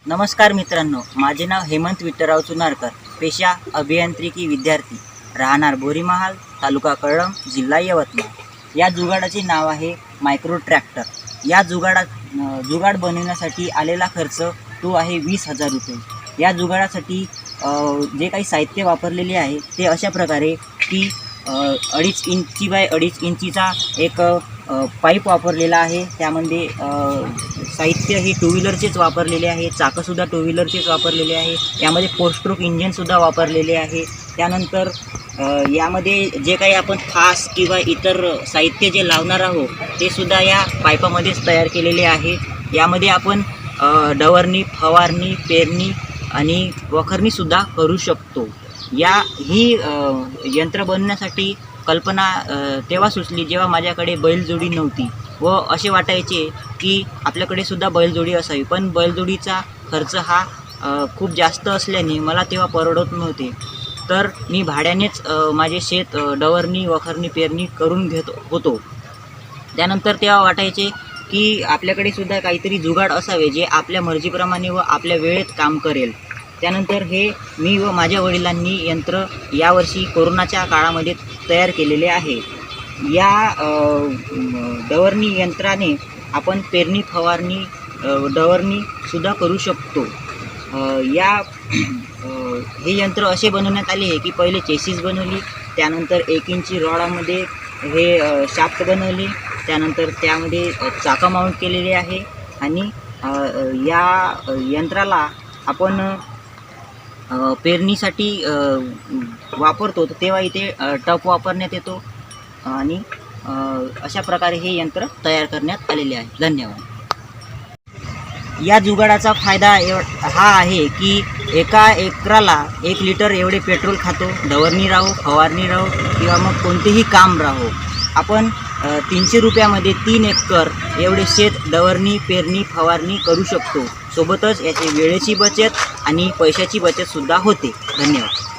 नमस्कार मित्रांनो, माझे नाव हेमंत विठ्ठलराव चुनारकर, पेशा अभियांत्रिकी विद्यार्थी, राहणार बोरीमहाल, तालुका कळंब, जिल्हा यवतमाळ। या जुगाडाचे नाव आहे मायक्रो ट्रॅक्टर। या जुगाड बनवण्यासाठी आलेला खर्च तो आहे 20,000 रुपये। या जुगाडासाठी जे काही साहित्य वापरलेले आहे ते अशा प्रकारे की 2.5 इंची बाय 2.5 इंचीचा एक पाईप वापरलेला आहे। त्यामध्ये साहित्य हे टू व्हीलरचेच वापरलेले आहे, चाकंसुद्धा टू व्हीलरचेच वापरलेले आहे। यामध्ये 4 स्ट्रोक इंजिनसुद्धा वापरलेले आहे। त्यानंतर यामध्ये जे काही आपण फास किंवा इतर साहित्य जे लावणार आहोत ते सुद्धा या पाईपामध्येच तयार केलेले आहे। यामध्ये आपण डवरणी, फवारणी, पेरणी आणि वखरणीसुद्धा करू शकतो। ही यंत्र बनवण्यासाठी कल्पना तेव्हा सुचली जेव्हा माझ्याकडे बैलजोडी नव्हती व असे वाटायचे की आपल्याकडे सुद्धा बैलजोडी असावी, पण बैलजोडीचा खर्च हा खूप जास्त असल्याने मला तेव्हा परवडत नव्हते। तर मी भाड्यानेच माझे शेत डवरणी, वखरणी, पेरणी करून घेत होतो। त्यानंतर तेव्हा वाटायचे की आपल्याकडे सुद्धा काहीतरी जुगाड असावे जे आपल्या मर्जीप्रमाणे व आपल्या वेळेत काम करेल। त्यानंतर हे मी व माझ्या वडिलांनी यंत्र यावर्षी कोरोनाच्या काळामध्ये तयार केलेले आहे। या डवरणी यंत्राने आपण पेरणी, फवारणी, डवरणीसुद्धा करू शकतो। हे यंत्र असे बनवण्यात आले आहे की पहिले चेसिस बनवली, त्यानंतर 1 इंची रॉडामध्ये हे शाफ्ट बनवले, त्यानंतर त्यामध्ये चाकं माउंट केलेले आहे आणि या यंत्राला आपण पेरणीसाठी वापरतो तेव्हा इथे टप वापरण्यात येतो आणि अशा प्रकारे हे यंत्र तयार करण्यात आलेले आहे। धन्यवाद। या जुगाडाचा फायदा हा आहे की एका एकराला 1 लिटर एवढे पेट्रोल खातो। डवरणी राहो, फवारणी राहो किंवा मग कोणतेही काम राहो, आपण 300 रुपयामध्ये 3 एकर एवढे शेत डवरणी, पेरणी, फवारणी करू शकतो। सोबतच याची वेळेची बचत आणि पैशाची बचतसुद्धा होते। धन्यवाद।